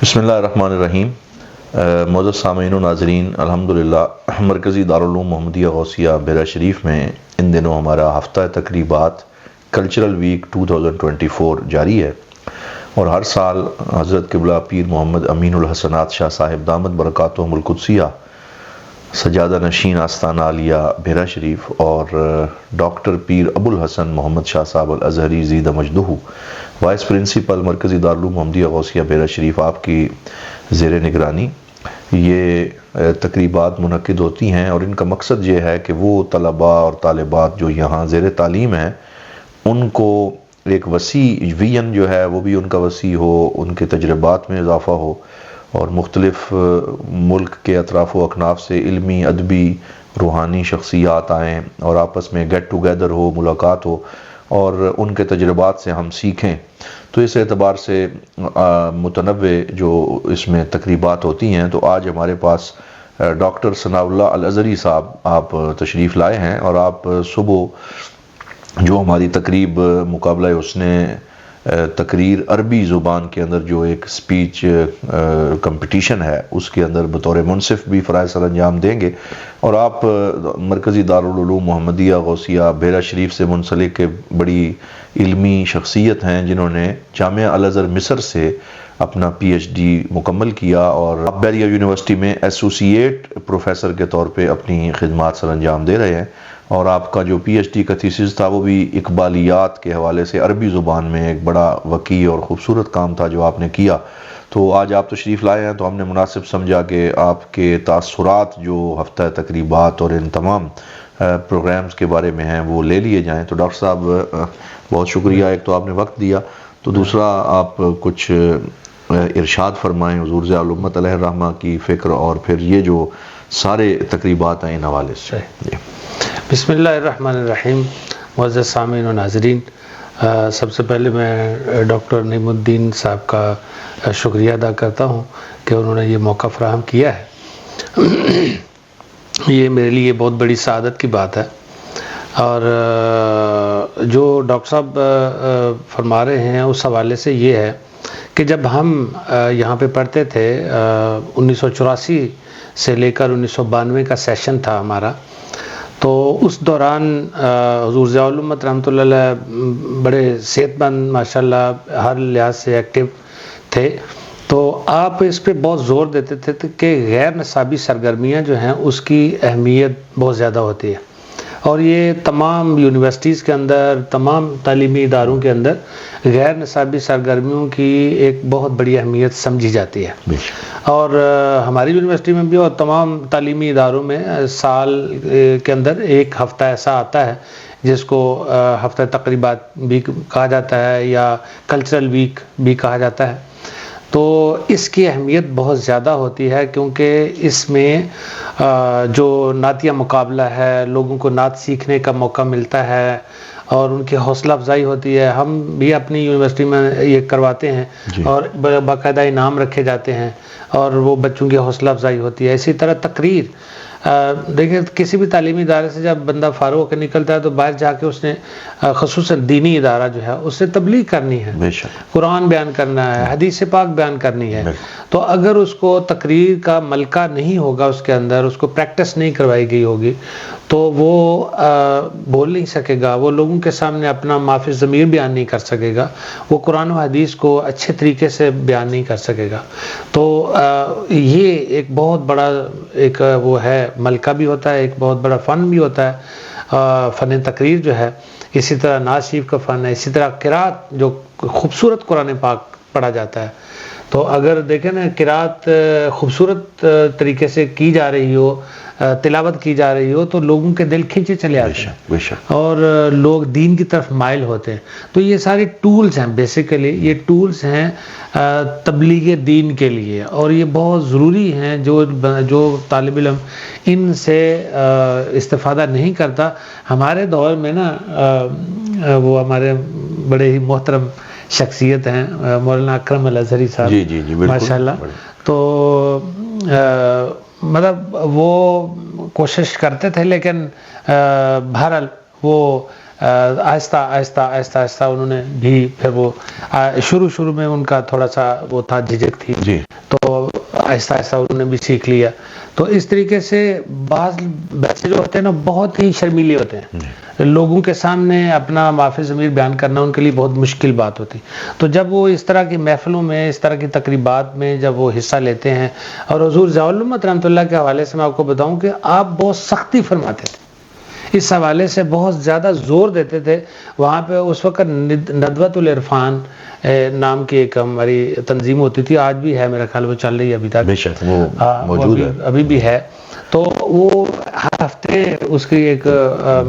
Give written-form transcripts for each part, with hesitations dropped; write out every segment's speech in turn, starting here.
بسم اللہ الرحمن الرحیم۔ معزز سامعین و ناظرین، الحمدللہ مرکزی دارالعلوم محمدیہ غوثیہ بیرا شریف میں ان دنوں ہمارا ہفتہ تقریبات کلچرل ویک 2024 جاری ہے، اور ہر سال حضرت قبلہ پیر محمد امین الحسنات شاہ صاحب دامت برکاتہم القدسیہ سجادہ نشین آستانہ عالیہ بیرا شریف اور ڈاکٹر پیر ابو الحسن محمد شاہ صاحب الازہری زیدہ مجدہ وائس پرنسپل مرکزی دارالعلوم محمدیہ غوثیہ بیرا شریف آپ کی زیر نگرانی یہ تقریبات منعقد ہوتی ہیں، اور ان کا مقصد یہ ہے کہ وہ طلباء اور طالبات جو یہاں زیر تعلیم ہیں ان کو ایک وسیع ویژن جو ہے وہ بھی ان کا وسیع ہو، ان کے تجربات میں اضافہ ہو، اور مختلف ملک کے اطراف و اکناف سے علمی، ادبی، روحانی شخصیات آئیں اور آپس میں گیٹ ٹوگیدر ہو، ملاقات ہو اور ان کے تجربات سے ہم سیکھیں۔ تو اس اعتبار سے متنوع جو اس میں تقریبات ہوتی ہیں، تو آج ہمارے پاس ڈاکٹر ثناء اللہ الازہری صاحب آپ تشریف لائے ہیں، اور آپ صبح جو ہماری تقریب مقابلہ حسن تقریر عربی زبان کے اندر جو ایک سپیچ کمپٹیشن ہے اس کے اندر بطور منصف بھی فرائض سر انجام دیں گے، اور آپ مرکزی دارالعلوم محمدیہ غوثیہ بیرا شریف سے منسلک بڑی علمی شخصیت ہیں جنہوں نے جامعہ الازہر مصر سے اپنا پی ایچ ڈی مکمل کیا، اور آپ بیریا یونیورسٹی میں ایسوسیٹ پروفیسر کے طور پہ اپنی خدمات سر انجام دے رہے ہیں، اور آپ کا جو پی ایچ ڈی کا تھیسس تھا وہ بھی اقبالیات کے حوالے سے عربی زبان میں ایک بڑا وسیع اور خوبصورت کام تھا جو آپ نے کیا۔ تو آج آپ تشریف لائے ہیں تو ہم نے مناسب سمجھا کہ آپ کے تاثرات جو ہفتہ تقریبات اور ان تمام پروگرامز کے بارے میں ہیں وہ لے لیے جائیں۔ تو ڈاکٹر صاحب بہت شکریہ، ایک تو آپ نے وقت دیا، تو دوسرا آپ کچھ ارشاد فرمائیں حضور ضیاء الامت علیہ الرحمہ کی فکر اور پھر یہ جو سارے تقریبات ہیں ان حوالے سے۔ بسم اللہ الرحمن الرحیم۔ معزز سامعین و ناظرین، سب سے پہلے میں ڈاکٹر نعیم الدین صاحب کا شکریہ ادا کرتا ہوں کہ انہوں نے یہ موقع فراہم کیا ہے۔ یہ میرے لیے بہت بڑی سعادت کی بات ہے، اور جو ڈاکٹر صاحب فرما رہے ہیں اس حوالے سے یہ ہے کہ جب ہم یہاں پہ پڑھتے تھے 1984 سے لے کر 1992 کا سیشن تھا ہمارا، تو اس دوران حضور ضیاء الامت رحمۃ اللہ علیہ بڑے صحت مند ماشاءاللہ ہر لحاظ سے ایکٹیو تھے، تو آپ اس پہ بہت زور دیتے تھے کہ غیر نصابی سرگرمیاں جو ہیں اس کی اہمیت بہت زیادہ ہوتی ہے، اور یہ تمام یونیورسٹیز کے اندر، تمام تعلیمی اداروں کے اندر غیر نصابی سرگرمیوں کی ایک بہت بڑی اہمیت سمجھی جاتی ہے، اور ہماری یونیورسٹی میں بھی اور تمام تعلیمی اداروں میں سال کے اندر ایک ہفتہ ایسا آتا ہے جس کو ہفتہ تقریبات بھی کہا جاتا ہے یا کلچرل ویک بھی کہا جاتا ہے۔ تو اس کی اہمیت بہت زیادہ ہوتی ہے، کیونکہ اس میں جو نعتیہ مقابلہ ہے، لوگوں کو نعت سیکھنے کا موقع ملتا ہے اور ان کی حوصلہ افزائی ہوتی ہے۔ ہم بھی اپنی یونیورسٹی میں یہ کرواتے ہیں اور باقاعدہ انعام رکھے جاتے ہیں اور وہ بچوں کی حوصلہ افزائی ہوتی ہے۔ اسی طرح تقریر، دیکھیں کسی بھی تعلیمی ادارے سے جب بندہ فارغ ہو کے نکلتا ہے تو باہر جا کے اس نے خصوصاً دینی ادارہ جو ہے اس سے تبلیغ کرنی ہے، قرآن بیان کرنا ہے، حدیث پاک بیان کرنی ہے، تو اگر اس کو تقریر کا ملکہ نہیں ہوگا، اس کے اندر اس کو پریکٹس نہیں کروائی گئی ہوگی تو وہ بول نہیں سکے گا، وہ لوگوں کے سامنے اپنا معافی ضمیر بیان نہیں کر سکے گا، وہ قرآن و حدیث کو اچھے طریقے سے بیان نہیں کر سکے گا۔ تو یہ ایک بہت بڑا ایک وہ ہے، ملکہ بھی ہوتا ہے، ایک بہت بڑا فن بھی ہوتا ہے فن تقریر جو ہے۔ اسی طرح نعت شریف کا فن ہے، اسی طرح قرات جو خوبصورت قرآن پاک پڑھا جاتا ہے، تو اگر دیکھیں نا قرات خوبصورت طریقے سے کی جا رہی ہو، تلاوت کی جا رہی ہو، تو لوگوں کے دل کھینچے چلے آتے ہیں اور لوگ دین کی طرف مائل ہوتے ہیں۔ تو یہ سارے ٹولز ہیں، بیسیکلی یہ ٹولز ہیں تبلیغ دین کے لیے، اور یہ بہت ضروری ہیں۔ جو طالب علم ان سے استفادہ نہیں کرتا، ہمارے دور میں نا وہ ہمارے بڑے ہی محترم شخصیت ہیں مولانا اکرم الازہری صاحب ماشاءاللہ، تو مطلب وہ کوشش کرتے تھے، لیکن بہرحال وہ آہستہ آہستہ آہستہ آہستہ انہوں نے بھی پھر وہ شروع میں ان کا تھوڑا سا وہ تھا جھجک تھی جی تو آہستہ آہستہ انہوں نے بھی سیکھ لیا. تو اس طریقے سے بعض بچے جو ہوتے ہیں نا بہت ہی شرمیلے ہوتے ہیں, لوگوں کے سامنے اپنا معافی ضمیر بیان کرنا ان کے لیے بہت مشکل بات ہوتی. تو جب وہ اس طرح کی محفلوں میں, اس طرح کی تقریبات میں جب وہ حصہ لیتے ہیں, اور حضور ضیاء الامت رحمۃ اللہ کے حوالے سے میں آپ کو بتاؤں کہ آپ بہت سختی فرماتے تھے, اس حوالے سے بہت زیادہ زور دیتے تھے. وہاں پہ اس وقت ندوۃ العرفان نام کی ایک ہماری تنظیم ہوتی تھی, آج بھی ہے میرا خیال, وہ چل رہی ہے ابھی تک, بے شک وہ موجود ہے, ابھی بھی ہے. تو وہ ہر ہفتے اس کی ایک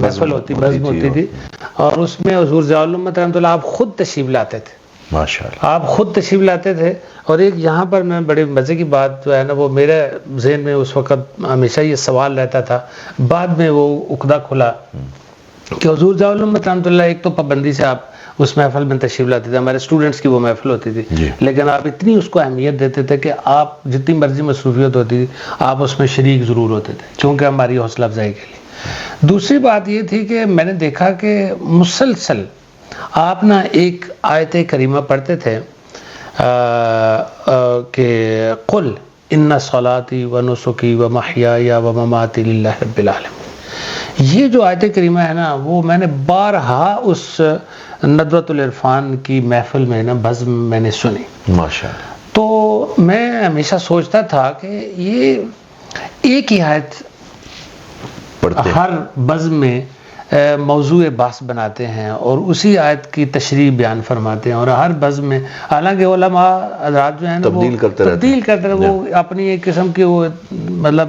محفل ہوتی, بزم ہوتی تھی, اور اس میں حضور ضیاء الامت رحمۃ اللہ آپ خود تشریف لاتے تھے, ماشاءاللہ آپ خود تشریف لاتے تھے. اور ایک یہاں پر میں بڑے مزے کی بات جو ہے نا, وہ میرے ذہن میں اس وقت ہمیشہ یہ سوال رہتا تھا, بعد میں وہ عقدہ کھلا کہ حضور ضیاء الامت رحمۃ اللہ ایک تو پابندی سے آپ اس محفل میں تشریف لاتے تھے, ہمارے اسٹوڈنٹس کی وہ محفل ہوتی تھی, لیکن آپ اتنی اس کو اہمیت دیتے تھے کہ آپ جتنی مرضی مصروفیت ہوتی تھی آپ اس میں شریک ضرور ہوتے تھے, چونکہ ہماری حوصلہ افزائی کے لیے. دوسری بات یہ تھی کہ میں نے دیکھا کہ مسلسل آپ نا ایک آیت کریمہ پڑھتے تھے کہ قل ان صلاتی و نسکی و محیای و مماتی للہ رب العالمین. یہ جو آیت کریمہ ہے نا, وہ میں نے بارہا اس ندوۃ العرفان کی محفل میں نا بزم میں نے سنی, ماشاءاللہ. تو میں ہمیشہ سوچتا تھا کہ یہ ایک ہی آیت ہر بزم میں موضوع بحث بناتے ہیں اور اسی آیت کی تشریح بیان فرماتے ہیں, اور ہر بزم میں حالانکہ علماء حضرات جو ہیں نا تبدیل کرتے رہتے ہیں, وہ اپنی ایک قسم کی وہ مطلب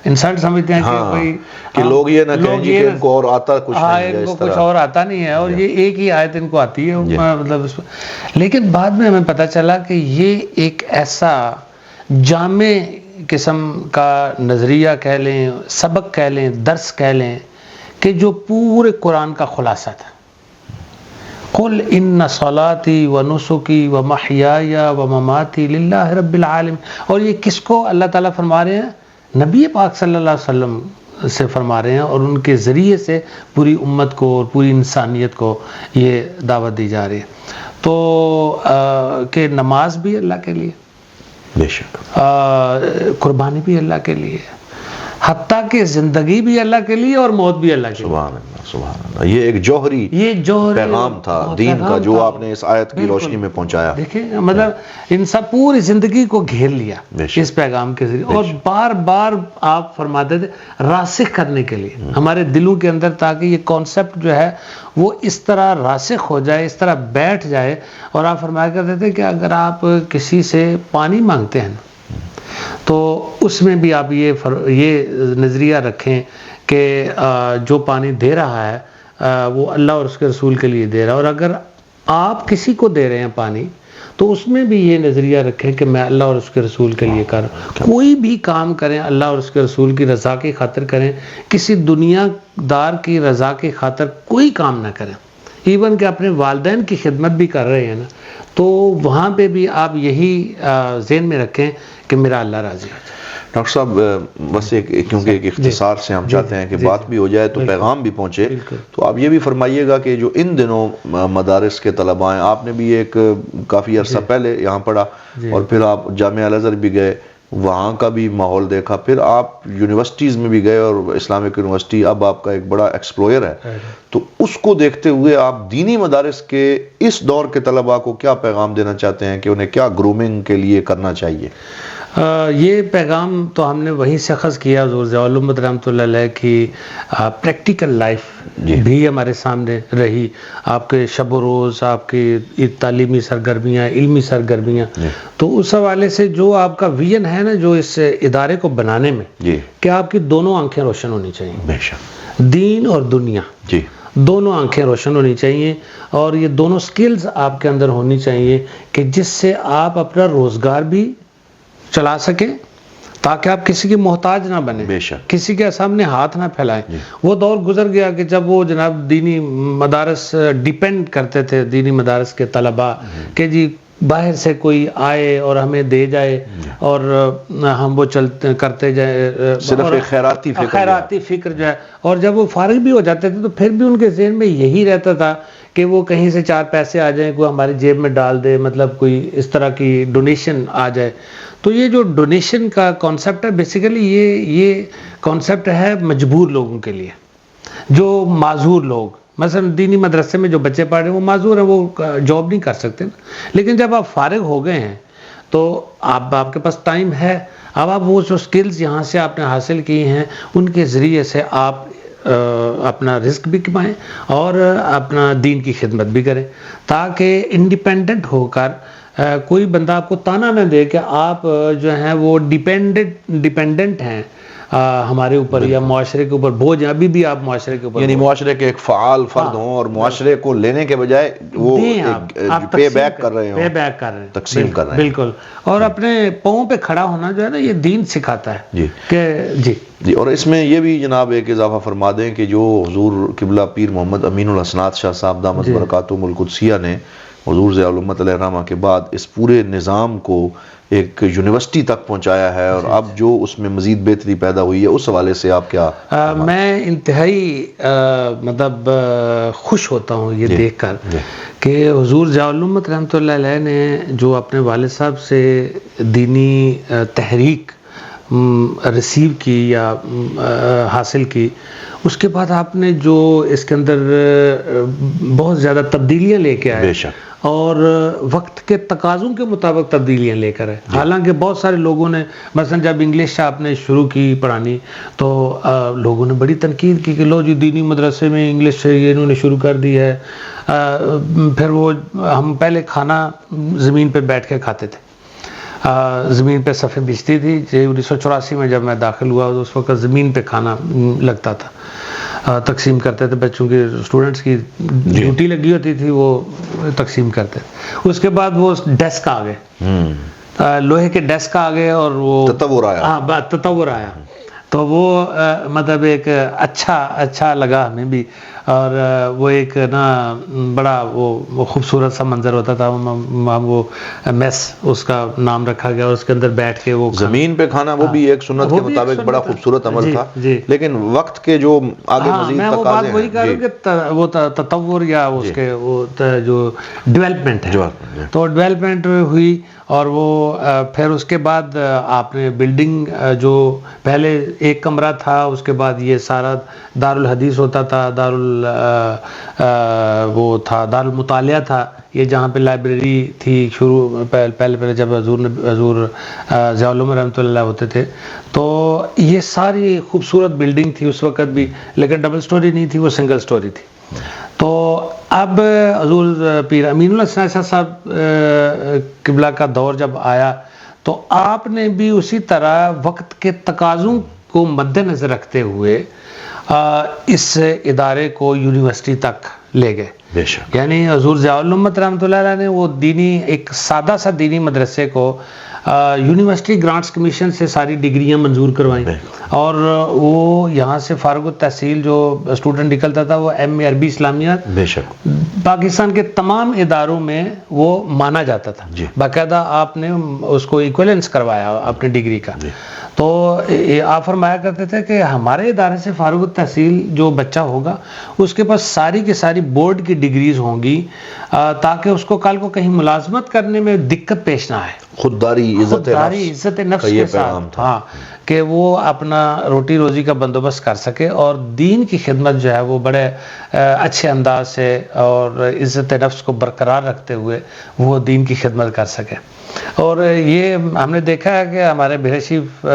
انسلٹ سمجھتے ہیں کہ کوئی کہ لوگ یہ نہ کہیں کہ ان کو اور آتا کچھ نہیں ہے, ان کو کچھ اور آتا نہیں ہے, اور یہ ایک ہی آیت ان کو آتی ہے مطلب. لیکن بعد میں ہمیں پتہ چلا کہ یہ ایک ایسا جامع قسم کا نظریہ کہہ لیں, سبق کہہ لیں, درس کہہ لیں, کہ جو پورے قرآن کا خلاصہ تھا. قل ان صلاتی و نسکی و محیای و مماتی للہ رب العالمین. اور یہ کس کو اللہ تعالیٰ فرما رہے ہیں؟ نبی پاک صلی اللہ علیہ وسلم سے فرما رہے ہیں, اور ان کے ذریعے سے پوری امت کو اور پوری انسانیت کو یہ دعوت دی جا رہی ہے. تو کہ نماز بھی اللہ کے لیے, بے شک قربانی بھی اللہ کے لیے, حتیٰ کہ زندگی بھی اللہ کے لیے اور موت بھی اللہ کے لیے. سبحان اللہ سبحان اللہ. یہ ایک جوہری پیغام تھا دین کا جو آپ نے اس آیت کی روشنی میں پہنچایا. دیکھیں مطلب ان سب پوری زندگی کو گھیر لیا اس پیغام کے ذریعے, اور بار بار آپ فرماتے تھے راسخ کرنے کے لیے ہمارے دلوں کے اندر, تاکہ یہ کانسیپٹ جو ہے وہ اس طرح راسخ ہو جائے, اس طرح بیٹھ جائے. اور آپ فرمایا کرتے تھے کہ اگر آپ کسی سے پانی مانگتے ہیں تو اس میں بھی آپ یہ نظریہ رکھیں کہ جو پانی دے رہا ہے وہ اللہ اور اس کے رسول کے لیے دے رہا ہے, اور اگر آپ کسی کو دے رہے ہیں پانی تو اس میں بھی یہ نظریہ رکھیں کہ میں اللہ اور اس کے رسول کے لیے کر رہا ہوں. کوئی بھی کام کریں اللہ اور اس کے رسول کی رضا کی خاطر کریں, کسی دنیا دار کی رضا کی خاطر کوئی کام نہ کریں. ایون کہ اپنے والدین کی خدمت بھی کر رہے ہیں نا, تو وہاں پہ بھی آپ یہی ذہن میں رکھیں کہ میرا اللہ راضی ہو جائے. ڈاکٹر صاحب بس کیونکہ ایک اختصار سے ہم چاہتے ہیں کہ بات بھی ہو جائے تو پیغام بھی پہنچے, تو آپ یہ بھی فرمائیے گا کہ جو ان دنوں مدارس کے طلباء ہیں, آپ نے بھی ایک کافی عرصہ پہلے یہاں پڑھا, اور پھر آپ جامعہ الازہر بھی گئے, وہاں کا بھی ماحول دیکھا, پھر آپ یونیورسٹیز میں بھی گئے, اور اسلامک یونیورسٹی اب آپ کا ایک بڑا ایکسپلوئر ہے, تو اس کو دیکھتے ہوئے آپ دینی مدارس کے اس دور کے طلباء کو کیا پیغام دینا چاہتے ہیں کہ انہیں کیا گرومنگ کے لیے کرنا چاہیے؟ یہ پیغام تو ہم نے وہیں سے اخذ کیا, حضور ضیاء الامت رحمۃ اللہ علیہ کی پریکٹیکل لائف بھی ہمارے سامنے رہی. آپ کے شب و روز, آپ کی تعلیمی سرگرمیاں, علمی سرگرمیاں, تو اس حوالے سے جو آپ کا ویژن ہے نا جو اس ادارے کو بنانے میں, کہ آپ کی دونوں آنکھیں روشن ہونی چاہیے, بے شک دین اور دنیا دونوں آنکھیں روشن ہونی چاہیے, اور یہ دونوں سکلز آپ کے اندر ہونی چاہیے کہ جس سے آپ اپنا روزگار بھی چلا سکیں, تاکہ آپ کسی کی محتاج نہ بنیں, کسی کے سامنے ہاتھ نہ پھیلائیں. وہ دور گزر گیا کہ جب وہ جناب دینی مدارس ڈیپینڈ کرتے تھے, دینی مدارس کے طلباء کہ جی باہر سے کوئی آئے اور ہمیں دے جائے اور ہم وہ چلتے کرتے جائیں، صرف ایک خیراتی فکر جو ہے. اور جب وہ فارغ بھی ہو جاتے تھے تو پھر بھی ان کے ذہن میں یہی رہتا تھا کہ وہ کہیں سے 4 پیسے آ جائیں، کوئی ہماری جیب میں ڈال دے، مطلب کوئی اس طرح کی ڈونیشن آ جائے. تو یہ جو ڈونیشن کا کانسیپٹ ہے بیسیکلی یہ کانسیپٹ ہے مجبور لوگوں کے لیے، جو معذور لوگ، مثلا دینی مدرسے میں جو بچے پڑھ رہے ہیں وہ معذور ہیں، وہ جاب نہیں کر سکتے نا. لیکن جب آپ فارغ ہو گئے ہیں تو آپ کے پاس ٹائم ہے، اب آپ وہ جو سکلز یہاں سے آپ نے حاصل کی ہیں ان کے ذریعے سے آپ اپنا رزق بھی کمائیں اور اپنا دین کی خدمت بھی کریں، تاکہ انڈیپینڈنٹ ہو کر کوئی بندہ آپ کو تانا نہ دے کہ آپ جو ہیں وہ ڈیپینڈنٹ ہیں ہمارے اوپر یا معاشرے کے اوپر بوجھ ہیں. ابھی بھی آپ معاشرے کے اوپر، یعنی معاشرے کے ایک فعال فرد ہوں اور معاشرے کو لینے کے بجائے وہ پے بیک کر رہے ہیں، تقسیم کر رہے ہیں. بالکل. اور اپنے پاؤں پہ کھڑا ہونا جو ہے نا یہ دین سکھاتا ہے کہ جی. اور اس میں یہ بھی جناب ایک اضافہ فرما دیں کہ جو حضور قبلہ پیر محمد امین الحسنات شاہ صاحب دامت برکاتہم القدسیہ نے حضور ضیاء الامت علیہ الرحمہ کے بعد اس پورے نظام کو ایک یونیورسٹی تک پہنچایا ہے، اور اب جو اس میں مزید بہتری پیدا ہوئی ہے اس حوالے سے آپ کیا؟ میں انتہائی مطلب خوش ہوتا ہوں یہ دیکھ کر کہ حضور ضیاء الامت رحمۃ اللہ علیہ نے جو اپنے والد صاحب سے دینی تحریک ریسیو کی یا حاصل کی، اس کے بعد آپ نے جو اس کے اندر بہت زیادہ تبدیلیاں لے کے آئے، بے شک، اور وقت کے تقاضوں کے مطابق تبدیلیاں لے کر ہے. حالانکہ بہت سارے لوگوں نے مثلا جب انگلش آپ نے شروع کی پڑھانی تو لوگوں نے بڑی تنقید کی کہ لو جی دینی مدرسے میں انگلش یہ انہوں نے شروع کر دی ہے. پھر وہ ہم پہلے کھانا زمین پہ بیٹھ کے کھاتے تھے، زمین پہ صفیں بچتی تھی. 1984 میں جب میں داخل ہوا تو اس وقت زمین پہ کھانا لگتا تھا، تقسیم کرتے تھے بچوں کی، اسٹوڈنٹس کی ڈیوٹی لگی ہوتی تھی، وہ تقسیم کرتے تھے. اس کے بعد وہ ڈیسک آ گئے، لوہے کے ڈیسک آ گئے اور وہ تطور آیا. تو وہ مطلب ایک اچھا لگا ہمیں بھی، اور وہ ایک نا بڑا وہ خوبصورت سا منظر ہوتا تھا. وہ میس اس کا نام رکھا گیا اور اس کے اندر بیٹھ کے وہ زمین پہ کھانا، وہ بھی ایک سنت کے مطابق بڑا خوبصورت عمل تھا. لیکن وقت کے جو آگے مزید میں وہ بات وہی کہہ رہا ہوں کہ وہ تطور یا اس کے وہ جو ڈیولپمنٹ ہے، تو ڈیولپمنٹ ہوئی. اور وہ پھر اس کے بعد آپ نے بلڈنگ جو پہلے ایک کمرہ تھا، اس کے بعد یہ سارا دارالحدیث ہوتا تھا، وہ تھا دارالمطالعہ تھا، یہ جہاں پہ لائبریری تھی شروع پہلے جب حضور ضیاء الامت رحمۃ اللہ ہوتے تھے. تو یہ ساری خوبصورت بلڈنگ تھی اس وقت بھی، لیکن ڈبل سٹوری نہیں تھی، وہ سنگل سٹوری تھی. تو اب حضور پیر امین الحسنات شاہ صاحب قبلہ کا دور جب آیا تو آپ نے بھی اسی طرح وقت کے تقاضوں کو مد نظر رکھتے ہوئے اس ادارے کو یونیورسٹی تک لے گئے. بے شک. یعنی حضور ضیاء الامت رحمۃ اللہ علیہ نے وہ ایک سادہ سا دینی مدرسے کو یونیورسٹی گرانٹس کمیشن سے ساری ڈگریاں منظور کروائیں، اور وہ یہاں سے فارغ التحصیل جو اسٹوڈنٹ نکلتا تھا وہ ایم اے عربی اسلامیات بے شک پاکستان کے تمام اداروں میں وہ مانا جاتا تھا. باقاعدہ آپ نے اس کو ایکویلنس کروایا اپنی ڈگری کا. تو آپ فرمایا کرتے تھے کہ ہمارے ادارے سے فارغ التحصیل جو بچہ ہوگا اس کے پاس ساری کی ساری بورڈ کی ڈگریز ہوں گی، تاکہ اس کو کل کو کہیں ملازمت کرنے میں دقت پیش نہ آئے. خودداری عزت نفس کے ساتھ، ہاں، کہ وہ اپنا روٹی روزی کا بندوبست کر سکے اور دین کی خدمت جو ہے وہ بڑے اچھے انداز سے اور عزت نفس کو برقرار رکھتے ہوئے وہ دین کی خدمت کر سکے. اور یہ ہم نے دیکھا ہے کہ ہمارے بہرشیف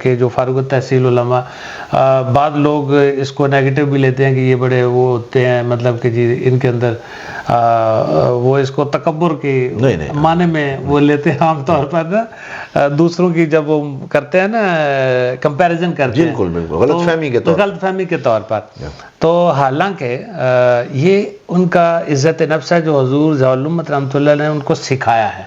کے جو فارغ التحصیل علماء، بعض لوگ اس کو نیگیٹو بھی لیتے ہیں کہ یہ بڑے وہ ہوتے ہیں، مطلب کہ جی ان کے اندر وہ اس کو تکبر کے معنی میں وہ لیتے ہیں عام طور پر نا، دوسروں کی جب وہ کرتے ہیں نا کمپیریزن کرتے ہیں، بالکل غلط فہمی کے طور پر. تو حالانکہ یہ ان کا عزت نفس ہے جو حضور ضیاء الامت رحمۃ اللہ نے ان کو سکھایا ہے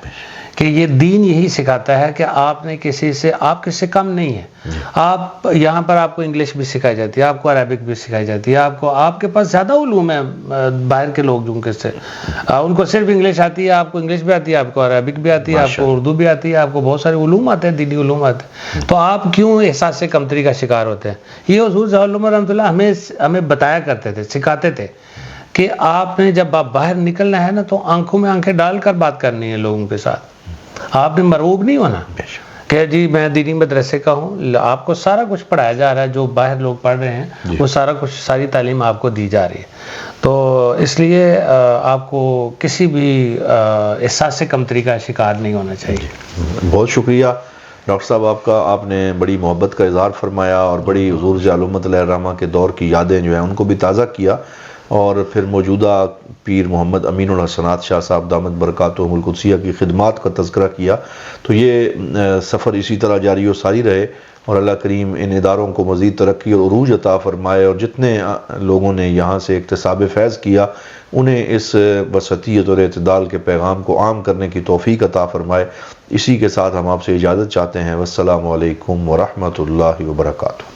کہ یہ دین یہی سکھاتا ہے کہ آپ نے آپ کسی سے کم نہیں ہیں. آپ یہاں پر آپ کو انگلش بھی سکھائی جاتی ہے, آپ کو عربک بھی سکھائی جاتی ہے, آپ کے پاس زیادہ علوم ہے باہر کے لوگ جو سے ان کو صرف انگلش آتی ہے, آپ کو انگلش بھی آتی ہے, آپ کو عربک بھی آتی ہے, آپ کو اردو بھی آتی ہے, آپ کو بہت سارے علوم آتے ہیں, دینی علوم آتے ہیں. تو آپ کیوں احساس کمتری کا شکار ہوتے ہیں؟ یہ حضور صلی اللہ علیہ وسلم رحمۃ اللہ ہمیں بتایا کرتے تھے, سکھاتے تھے کہ آپ نے جب آپ باہر نکلنا ہے نا تو آنکھوں میں آنکھیں ڈال کر بات کرنی ہے لوگوں کے ساتھ. آپ نے مرعوب نہیں ہونا کہ جی میں دینی مدرسے کا ہوں, آپ کو سارا کچھ پڑھایا جا رہا ہے, جو باہر لوگ پڑھ رہے ہیں وہ ساری تعلیم آپ کو دی جا رہی ہے. تو اس لیے آپ کو کسی بھی احساس کمتری کا شکار نہیں ہونا چاہیے. بہت شکریہ ڈاکٹر صاحب آپ کا, آپ نے بڑی محبت کا اظہار فرمایا اور بڑی حضور جعلمت علیہ الرحمہ کے دور کی یادیں جو ہیں ان کو بھی تازہ کیا, اور پھر موجودہ پیر محمد امین الحسنات شاہ صاحب دامت برکاتہم القدسیہ کی خدمات کا تذکرہ کیا. تو یہ سفر اسی طرح جاری و ساری رہے, اور اللہ کریم ان اداروں کو مزید ترقی اور عروج عطا فرمائے, اور جتنے لوگوں نے یہاں سے اکتساب فیض کیا انہیں اس وسطیت اور اعتدال کے پیغام کو عام کرنے کی توفیق عطا فرمائے. اسی کے ساتھ ہم آپ سے اجازت چاہتے ہیں. والسلام علیکم ورحمۃ اللہ وبرکاتہ.